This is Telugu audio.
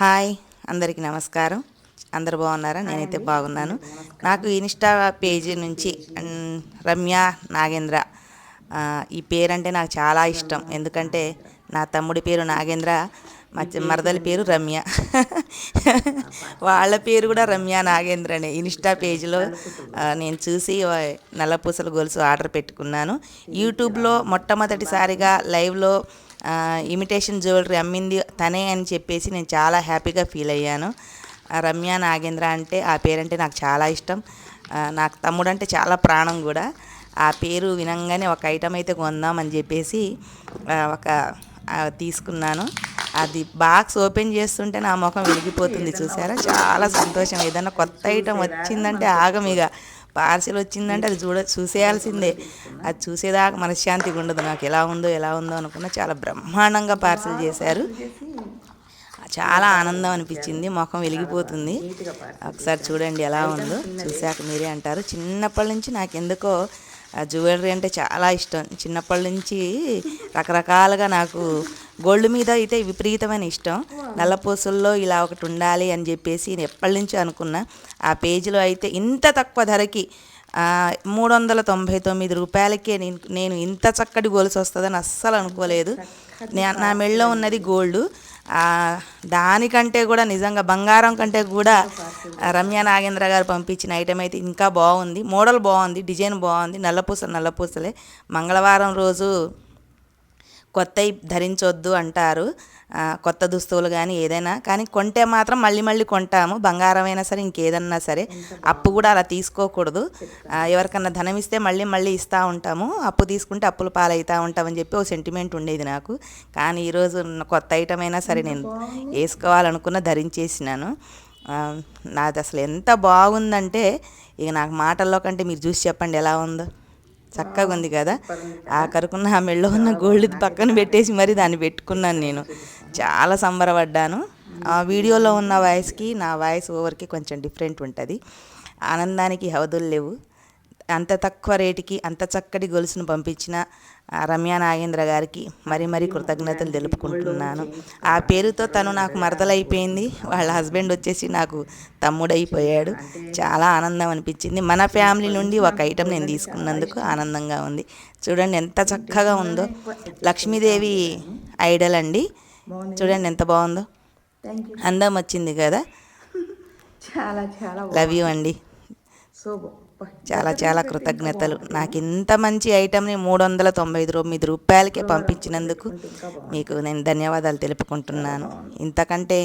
హాయ్, అందరికీ నమస్కారం. అందరు బాగున్నారా? నేనైతే బాగున్నాను. నాకు ఇన్స్టా పేజీ నుంచి రమ్య నాగేంద్ర ఈ పేరంటే నాకు చాలా ఇష్టం. ఎందుకంటే నా తమ్ముడి పేరు నాగేంద్ర, మా మరదలి పేరు రమ్య. వాళ్ళ పేరు కూడా రమ్య నాగేంద్రనే. ఇన్స్టా పేజీలో నేను చూసి నల్లపూసల గొలుసు ఆర్డర్ పెట్టుకున్నాను. యూట్యూబ్లో మొట్టమొదటిసారిగా లైవ్లో ఇమిటేషన్ జ్యువెలరీ అమ్మింది తనే అని చెప్పేసి నేను చాలా హ్యాపీగా ఫీల్ అయ్యాను. రమ్య నాగేంద్ర అంటే ఆ పేరంటే నాకు చాలా ఇష్టం. నాకు తమ్ముడు అంటే చాలా ప్రాణం కూడా. ఆ పేరు వినంగానే ఒక ఐటమ్ అయితే కొందామని చెప్పేసి ఒక తీసుకున్నాను. అది బాక్స్ ఓపెన్ చేస్తుంటే నా ముఖం వెలిగిపోతుంది, చూసారా? చాలా సంతోషం. ఏదైనా కొత్త ఐటమ్ వచ్చిందంటే ఆగమిగ. పార్సిల్ వచ్చిందంటే అది చూసేయాల్సిందే. అది చూసేదాకా మనశ్శాంతిగా ఉండదు. నాకు ఎలా ఉందో అనుకున్నా. చాలా బ్రహ్మాండంగా పార్సిల్ చేశారు. చాలా ఆనందం అనిపించింది, ముఖం వెలిగిపోతుంది. ఒకసారి చూడండి ఎలా ఉందో. చూశాక మీరే అంటారు. చిన్నప్పటి నుంచి నాకు ఎందుకో జ్యువెలరీ అంటే చాలా ఇష్టం. చిన్నప్పటి నుంచి రకరకాలుగా నాకు గోల్డ్ మీద అయితే విపరీతమైన ఇష్టం. నల్లపూసల్లో ఇలా ఒకటి ఉండాలి అని చెప్పేసి నేను ఎప్పటి నుంచో అనుకున్నా. ఆ పేజీలో అయితే ఇంత తక్కువ ధరకి 399 రూపాయలకే నేను ఇంత చక్కటి గొలుసు వస్తుందని అస్సలు అనుకోలేదు. నా మెడలో ఉన్నది గోల్డ్. దానికంటే కూడా నిజంగా బంగారం కంటే కూడా రమ్య నాగేంద్ర గారు పంపించిన ఐటెం అయితే ఇంకా బాగుంది. మోడల్ బాగుంది, డిజైన్ బాగుంది. నల్లపూసలే. మంగళవారం రోజు కొత్తవి ధరించొద్దు అంటారు, కొత్త దుస్తువులు కానీ ఏదైనా కానీ. కొంటే మాత్రం మళ్ళీ కొంటాము. బంగారం అయినా సరే ఇంకేదన్నా సరే. అప్పు కూడా అలా తీసుకోకూడదు. ఎవరికన్నా ధనం ఇస్తే మళ్ళీ ఇస్తూ ఉంటాము. అప్పు తీసుకుంటే అప్పుల పాలవుతూ ఉంటామని చెప్పి ఒక సెంటిమెంట్ ఉండేది నాకు. కానీ ఈరోజు కొత్త ఐటమ్ అయినా సరే నేను వేసుకోవాలనుకున్న ధరించేసినాను. నాది అసలు ఎంత బాగుందంటే ఇక నాకు మాటల్లో కంటే మీరు చూసి చెప్పండి ఎలా ఉందో. చక్కగా ఉంది కదా. ఆఖరుకున్న ఆ మెళ్ళో ఉన్న గోల్డ్ పక్కన పెట్టేసి మరి దాన్ని పెట్టుకున్నాను నేను. చాలా సంబరపడ్డాను. ఆ వీడియోలో ఉన్న వాయిస్కి నా వాయిస్ ఓవర్కి కొంచెం డిఫరెంట్ ఉంటుంది. ఆనందానికి హవదులు లేవు. అంత తక్కువ రేటుకి అంత చక్కటి గొలుసును పంపించిన రమ్య నాగేంద్ర గారికి మరీ కృతజ్ఞతలు తెలుపుకుంటున్నాను. ఆ పేరుతో తను నాకు మరదలైపోయింది. వాళ్ళ హస్బెండ్ వచ్చేసి నాకు తమ్ముడైపోయాడు. చాలా ఆనందం అనిపించింది. మన ఫ్యామిలీ నుండి ఒక ఐటెం నేను తీసుకున్నందుకు ఆనందంగా ఉంది. చూడండి ఎంత చక్కగా ఉందో. లక్ష్మీదేవి ఐడల్ అండి. చూడండి ఎంత బాగుందో. అందం వచ్చింది కదా. లవ్ యూ అండి. చాలా కృతజ్ఞతలు. నాకు ఇంత మంచి ఐటెంని 399 రూపాయలకే పంపించినందుకు మీకు నేను ధన్యవాదాలు తెలుపుకుంటున్నాను. ఇంతకంటే